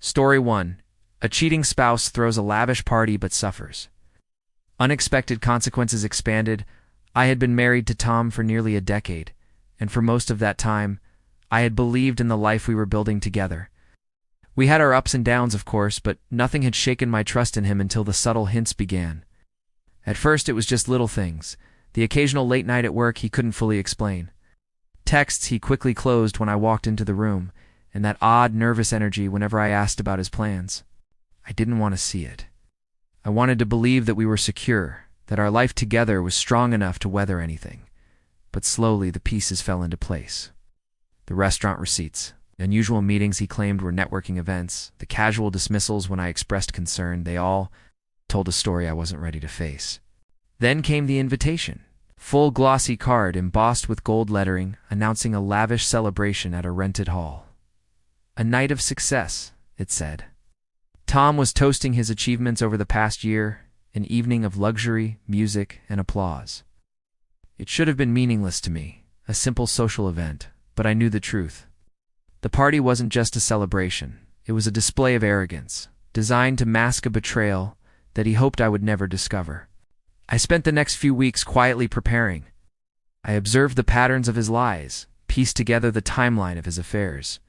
Story 1. A cheating spouse throws a lavish party but suffers. Unexpected consequences expanded. I had been married to Tom for nearly a decade, and for most of that time, I had believed in the life we were building together. We had our ups and downs, of course, but nothing had shaken my trust in him until the subtle hints began. At first, it was just little things. The occasional late night at work he couldn't fully explain. Texts he quickly closed when I walked into the room, and that odd, nervous energy whenever I asked about his plans. I didn't want to see it. I wanted to believe that we were secure, that our life together was strong enough to weather anything. But slowly the pieces fell into place. The restaurant receipts, the unusual meetings he claimed were networking events, the casual dismissals when I expressed concern, they all told a story I wasn't ready to face. Then came the invitation. Full glossy card embossed with gold lettering announcing a lavish celebration at a rented hall. A night of success, it said. Tom was toasting his achievements over the past year, an evening of luxury, music, and applause. It should have been meaningless to me, a simple social event, but I knew the truth. The party wasn't just a celebration, it was a display of arrogance, designed to mask a betrayal that he hoped I would never discover. I spent the next few weeks quietly preparing. I observed the patterns of his lies, pieced together the timeline of his affairs,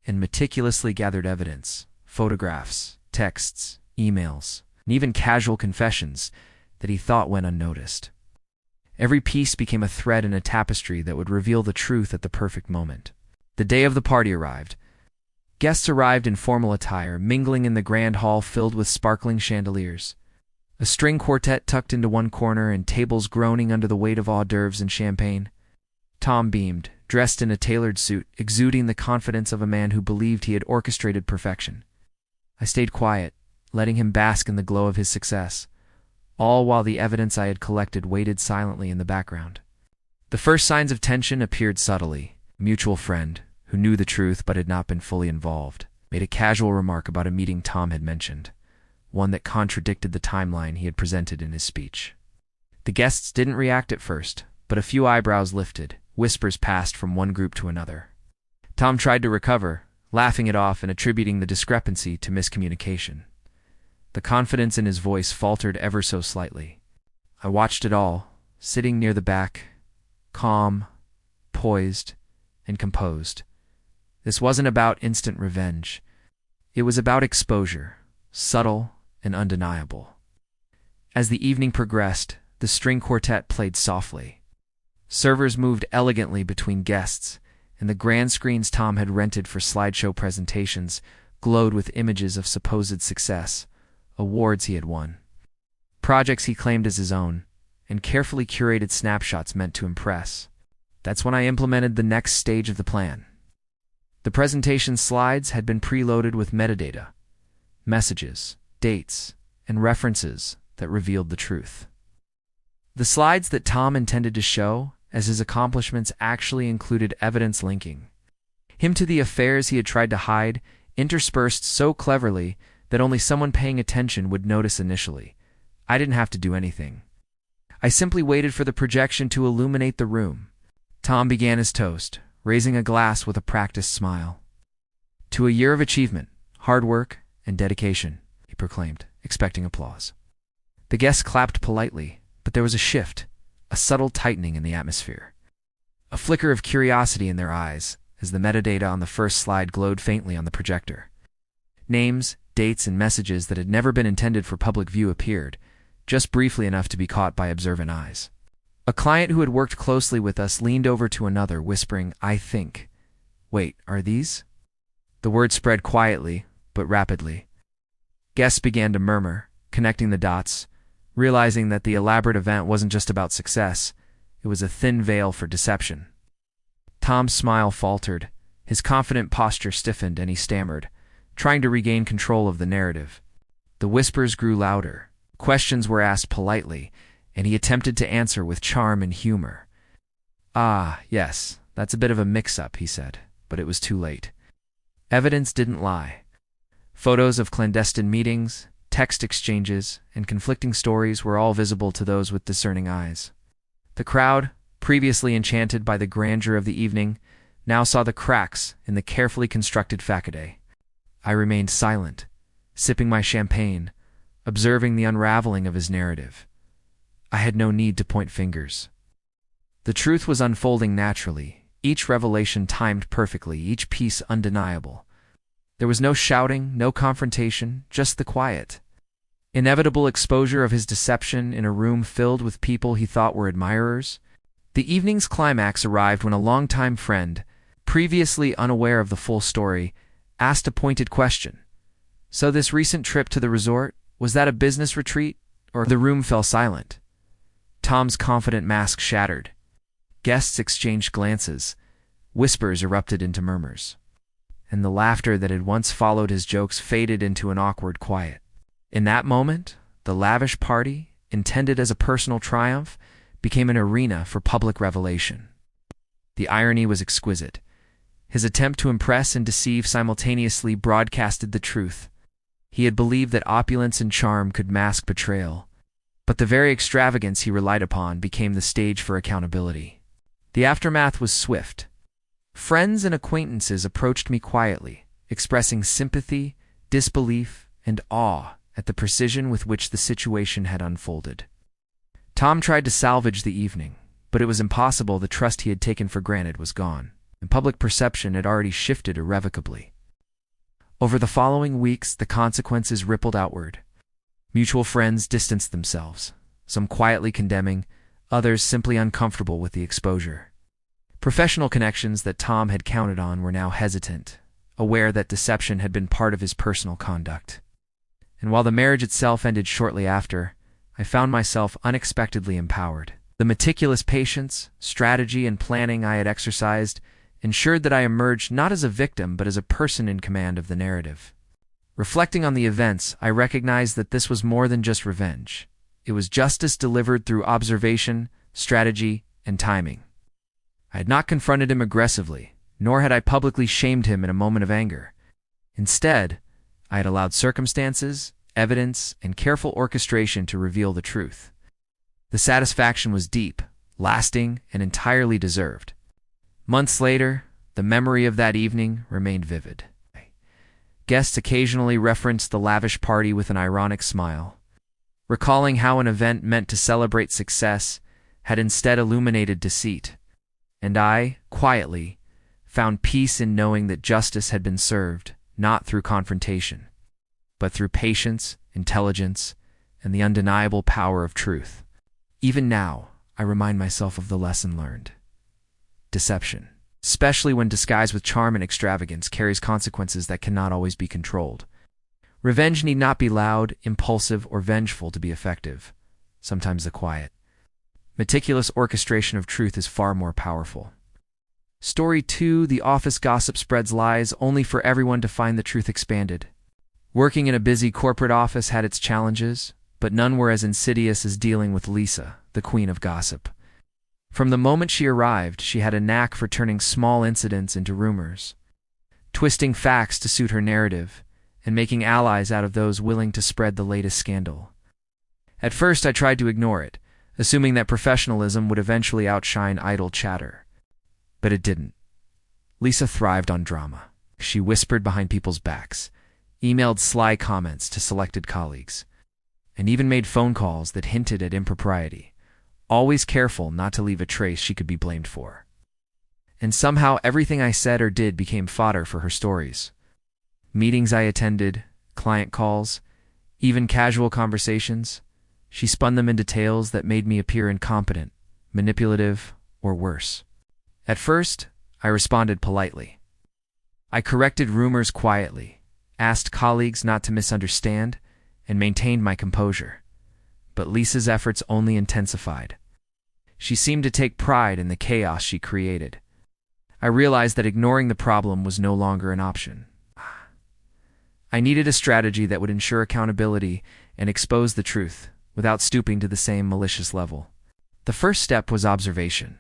and meticulously gathered evidence, photographs, texts, emails, and even casual confessions that he thought went unnoticed. Every piece became a thread in a tapestry that would reveal the truth at the perfect moment. The day of the party arrived. Guests arrived in formal attire, mingling in the grand hall filled with sparkling chandeliers. A string quartet tucked into one corner and tables groaning under the weight of hors d'oeuvres and champagne. Tom beamed, dressed in a tailored suit, exuding the confidence of a man who believed he had orchestrated perfection. I stayed quiet, letting him bask in the glow of his success, all while the evidence I had collected waited silently in the background. The first signs of tension appeared subtly. A mutual friend, who knew the truth but had not been fully involved, made a casual remark about a meeting Tom had mentioned, one that contradicted the timeline he had presented in his speech. The guests didn't react at first, but a few eyebrows lifted, whispers passed from one group to another. Tom tried to recover, laughing it off and attributing the discrepancy to miscommunication. The confidence in his voice faltered ever so slightly. I watched it all, sitting near the back, calm, poised, and composed. This wasn't about instant revenge. It was about exposure, subtle and undeniable. As the evening progressed, the string quartet played softly. Servers moved elegantly between guests, and the grand screens Tom had rented for slideshow presentations glowed with images of supposed success, awards he had won, projects he claimed as his own, and carefully curated snapshots meant to impress. That's when I implemented the next stage of the plan. The presentation slides had been preloaded with metadata, messages, dates, and references that revealed the truth. The slides that Tom intended to show as his accomplishments actually included evidence linking him to the affairs he had tried to hide, interspersed so cleverly that only someone paying attention would notice initially. I didn't have to do anything. I simply waited for the projection to illuminate the room. Tom began his toast, raising a glass with a practiced smile. "To a year of achievement, hard work, and dedication," he proclaimed, expecting applause. The guests clapped politely, but there was a shift, a subtle tightening in the atmosphere. A flicker of curiosity in their eyes as the metadata on the first slide glowed faintly on the projector. Names, dates, and messages that had never been intended for public view appeared, just briefly enough to be caught by observant eyes. A client who had worked closely with us leaned over to another, whispering, "I think. Wait, are these?" The word spread quietly, but rapidly. Guests began to murmur, connecting the dots, realizing that the elaborate event wasn't just about success, it was a thin veil for deception. Tom's smile faltered, his confident posture stiffened, and he stammered, trying to regain control of the narrative. The whispers grew louder, questions were asked politely, and he attempted to answer with charm and humor. "Ah, yes, that's a bit of a mix-up," he said, but it was too late. Evidence didn't lie. Photos of clandestine meetings, text exchanges, and conflicting stories were all visible to those with discerning eyes. The crowd, previously enchanted by the grandeur of the evening, now saw the cracks in the carefully constructed facade. I remained silent, sipping my champagne, observing the unraveling of his narrative. I had no need to point fingers. The truth was unfolding naturally, each revelation timed perfectly, each piece undeniable. There was no shouting, no confrontation, just the quiet, inevitable exposure of his deception in a room filled with people he thought were admirers. The evening's climax arrived when a longtime friend, previously unaware of the full story, asked a pointed question. "So this recent trip to the resort, was that a business retreat?" Or the room fell silent. Tom's confident mask shattered. Guests exchanged glances. Whispers erupted into murmurs. And the laughter that had once followed his jokes faded into an awkward quiet. In that moment, the lavish party, intended as a personal triumph, became an arena for public revelation. The irony was exquisite. His attempt to impress and deceive simultaneously broadcasted the truth. He had believed that opulence and charm could mask betrayal, but the very extravagance he relied upon became the stage for accountability. The aftermath was swift. Friends and acquaintances approached me quietly, expressing sympathy, disbelief, and awe at the precision with which the situation had unfolded. Tom tried to salvage the evening, but it was impossible. The trust he had taken for granted was gone, and public perception had already shifted irrevocably. Over the following weeks, the consequences rippled outward. Mutual friends distanced themselves, some quietly condemning, others simply uncomfortable with the exposure. Professional connections that Tom had counted on were now hesitant, aware that deception had been part of his personal conduct. And while the marriage itself ended shortly after, I found myself unexpectedly empowered. The meticulous patience, strategy, and planning I had exercised ensured that I emerged not as a victim but as a person in command of the narrative. Reflecting on the events, I recognized that this was more than just revenge. It was justice delivered through observation, strategy, and timing. I had not confronted him aggressively, nor had I publicly shamed him in a moment of anger. Instead, I had allowed circumstances, evidence, and careful orchestration to reveal the truth. The satisfaction was deep, lasting, and entirely deserved. Months later, the memory of that evening remained vivid. Guests occasionally referenced the lavish party with an ironic smile, recalling how an event meant to celebrate success had instead illuminated deceit. And I, quietly, found peace in knowing that justice had been served, not through confrontation, but through patience, intelligence, and the undeniable power of truth. Even now, I remind myself of the lesson learned. Deception, especially when disguised with charm and extravagance, carries consequences that cannot always be controlled. Revenge need not be loud, impulsive, or vengeful to be effective. Sometimes the quiet, meticulous orchestration of truth is far more powerful. Story 2: The office gossip spreads lies only for everyone to find the truth expanded. Working in a busy corporate office had its challenges, but none were as insidious as dealing with Lisa, the queen of gossip. From the moment she arrived, she had a knack for turning small incidents into rumors, twisting facts to suit her narrative, and making allies out of those willing to spread the latest scandal. At first, I tried to ignore it, assuming that professionalism would eventually outshine idle chatter. But it didn't. Lisa thrived on drama. She whispered behind people's backs, emailed sly comments to selected colleagues, and even made phone calls that hinted at impropriety, always careful not to leave a trace she could be blamed for. And somehow everything I said or did became fodder for her stories. Meetings I attended, client calls, even casual conversations, she spun them into tales that made me appear incompetent, manipulative, or worse. At first, I responded politely. I corrected rumors quietly, asked colleagues not to misunderstand, and maintained my composure. But Lisa's efforts only intensified. She seemed to take pride in the chaos she created. I realized that ignoring the problem was no longer an option. I needed a strategy that would ensure accountability and expose the truth without stooping to the same malicious level. The first step was observation.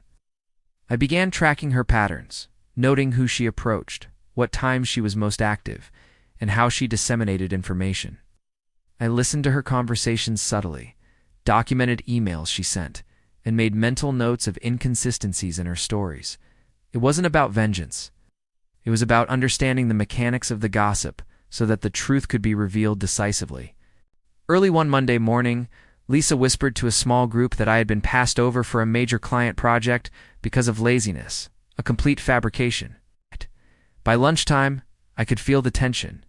I began tracking her patterns, noting who she approached, what times she was most active, and how she disseminated information. I listened to her conversations subtly, documented emails she sent, and made mental notes of inconsistencies in her stories. It wasn't about vengeance. It was about understanding the mechanics of the gossip so that the truth could be revealed decisively. Early one Monday morning, Lisa whispered to a small group that I had been passed over for a major client project because of laziness, a complete fabrication. By lunchtime, I could feel the tension.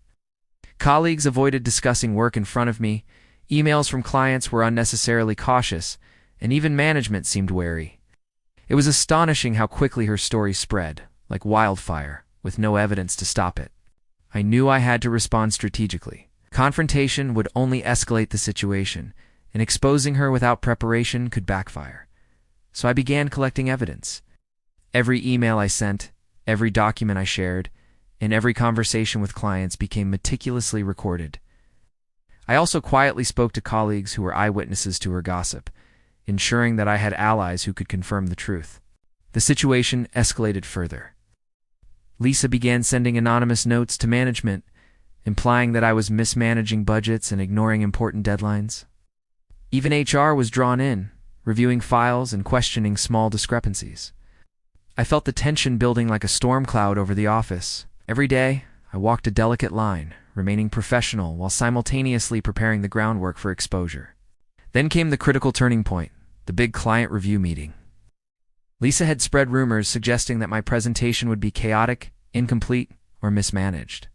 Colleagues avoided discussing work in front of me, emails from clients were unnecessarily cautious, and even management seemed wary. It was astonishing how quickly her story spread, like wildfire, with no evidence to stop it. I knew I had to respond strategically. Confrontation would only escalate the situation, and exposing her without preparation could backfire. So I began collecting evidence. Every email I sent, every document I shared, and every conversation with clients became meticulously recorded. I also quietly spoke to colleagues who were eyewitnesses to her gossip, ensuring that I had allies who could confirm the truth. The situation escalated further. Lisa began sending anonymous notes to management, implying that I was mismanaging budgets and ignoring important deadlines. Even HR was drawn in, reviewing files and questioning small discrepancies. I felt the tension building like a storm cloud over the office. Every day, I walked a delicate line, remaining professional while simultaneously preparing the groundwork for exposure. Then came the critical turning point, the big client review meeting. Lisa had spread rumors suggesting that my presentation would be chaotic, incomplete, or mismanaged.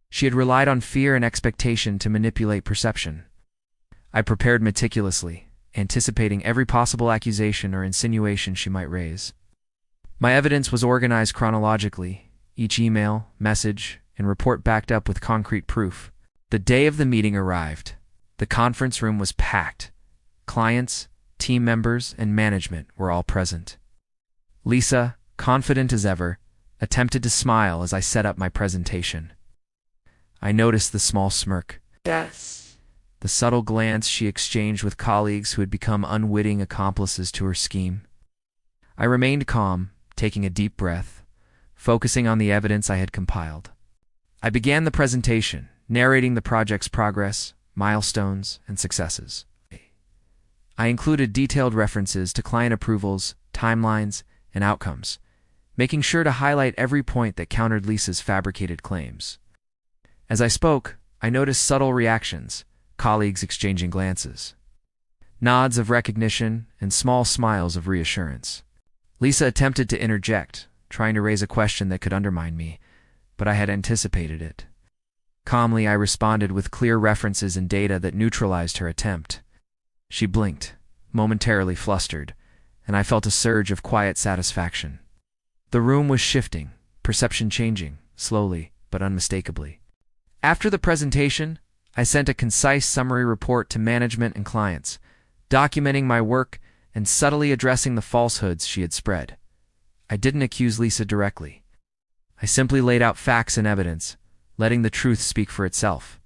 She had relied on fear and expectation to manipulate perception. I prepared meticulously, anticipating every possible accusation or insinuation she might raise. My evidence was organized chronologically, each email, message, and report backed up with concrete proof. The day of the meeting arrived. The conference room was packed. Clients, team members, and management were all present. Lisa, confident as ever, attempted to smile as I set up my presentation. I noticed the small smirk. Yes. The subtle glance she exchanged with colleagues who had become unwitting accomplices to her scheme. I remained calm, taking a deep breath, focusing on the evidence I had compiled. I began the presentation, narrating the project's progress, milestones, and successes. I included detailed references to client approvals, timelines, and outcomes, making sure to highlight every point that countered Lisa's fabricated claims. As I spoke, I noticed subtle reactions, colleagues exchanging glances, nods of recognition, and small smiles of reassurance. Lisa attempted to interject, trying to raise a question that could undermine me, but I had anticipated it. Calmly, I responded with clear references and data that neutralized her attempt. She blinked, momentarily flustered, and I felt a surge of quiet satisfaction. The room was shifting, perception changing, slowly but unmistakably. After the presentation, I sent a concise summary report to management and clients, documenting my work and subtly addressing the falsehoods she had spread. I didn't accuse Lisa directly. I simply laid out facts and evidence, letting the truth speak for itself.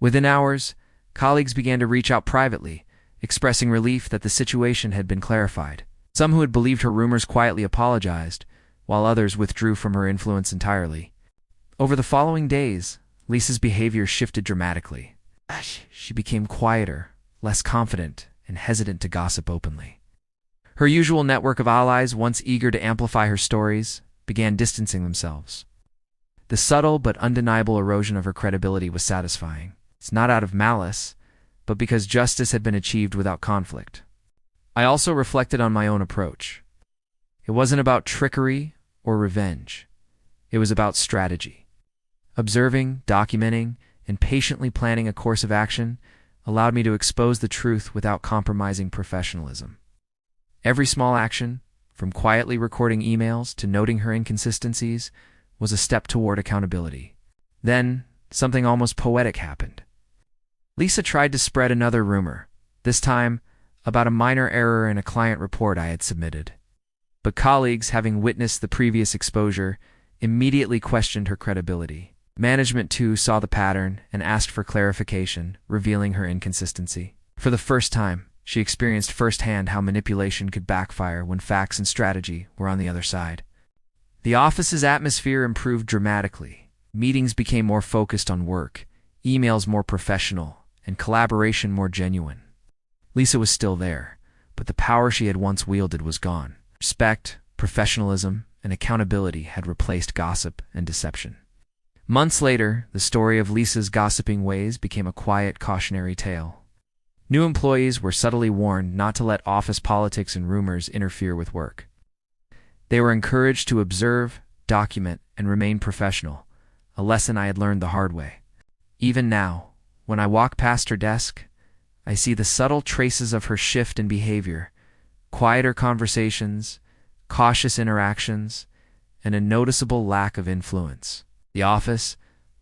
Within hours, colleagues began to reach out privately, expressing relief that the situation had been clarified. Some who had believed her rumors quietly apologized, while others withdrew from her influence entirely. Over the following days, Lisa's behavior shifted dramatically. She became quieter, less confident, and hesitant to gossip openly. Her usual network of allies, once eager to amplify her stories, began distancing themselves. The subtle but undeniable erosion of her credibility was satisfying. It's not out of malice, but because justice had been achieved without conflict. I also reflected on my own approach. It wasn't about trickery or revenge. It was about strategy. Observing, documenting, and patiently planning a course of action allowed me to expose the truth without compromising professionalism. Every small action, from quietly recording emails to noting her inconsistencies, was a step toward accountability. Then, something almost poetic happened. Lisa tried to spread another rumor, this time about a minor error in a client report I had submitted. But colleagues, having witnessed the previous exposure, immediately questioned her credibility. Management, too, saw the pattern and asked for clarification, revealing her inconsistency. For the first time, she experienced firsthand how manipulation could backfire when facts and strategy were on the other side. The office's atmosphere improved dramatically. Meetings became more focused on work, emails more professional, and collaboration more genuine. Lisa was still there, but the power she had once wielded was gone. Respect, professionalism, and accountability had replaced gossip and deception. Months later, the story of Lisa's gossiping ways became a quiet, cautionary tale. New employees were subtly warned not to let office politics and rumors interfere with work. They were encouraged to observe, document, and remain professional, a lesson I had learned the hard way. Even now, when I walk past her desk, I see the subtle traces of her shift in behavior, quieter conversations, cautious interactions, and a noticeable lack of influence. The office,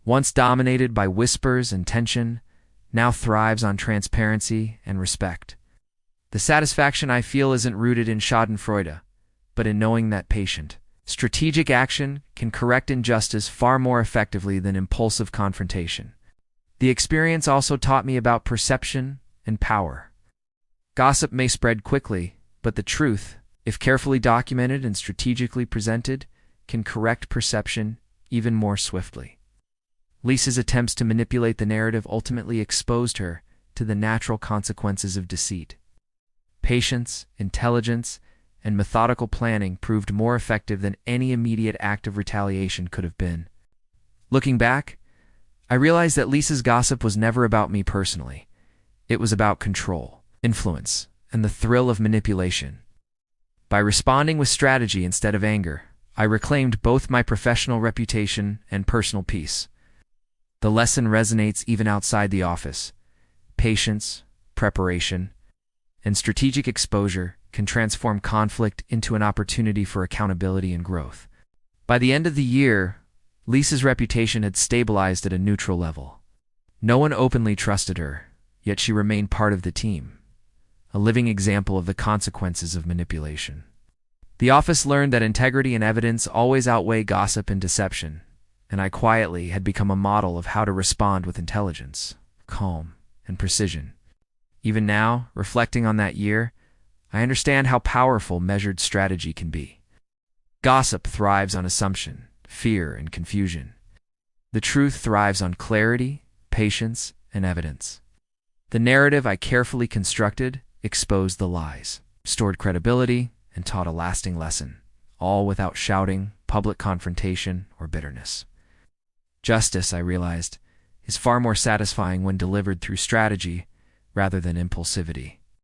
once dominated by whispers and tension, now thrives on transparency and respect. The satisfaction I feel isn't rooted in schadenfreude, but in knowing that patient, strategic action can correct injustice far more effectively than impulsive confrontation. The experience also taught me about perception and power. Gossip may spread quickly, but the truth, if carefully documented and strategically presented, can correct perception even more swiftly. Lisa's attempts to manipulate the narrative ultimately exposed her to the natural consequences of deceit. Patience, intelligence, and methodical planning proved more effective than any immediate act of retaliation could have been. Looking back, I realized that Lisa's gossip was never about me personally. It was about control, influence, and the thrill of manipulation. By responding with strategy instead of anger, I reclaimed both my professional reputation and personal peace. The lesson resonates even outside the office. Patience, preparation, and strategic exposure can transform conflict into an opportunity for accountability and growth. By the end of the year, Lisa's reputation had stabilized at a neutral level. No one openly trusted her, yet she remained part of the team, a living example of the consequences of manipulation. The office learned that integrity and evidence always outweigh gossip and deception, and I quietly had become a model of how to respond with intelligence, calm, and precision. Even now, reflecting on that year, I understand how powerful measured strategy can be. Gossip thrives on assumption, fear, and confusion. The truth thrives on clarity, patience, and evidence. The narrative I carefully constructed exposed the lies, restored credibility, and taught a lasting lesson, all without shouting, public confrontation, or bitterness. Justice, I realized, is far more satisfying when delivered through strategy rather than impulsivity.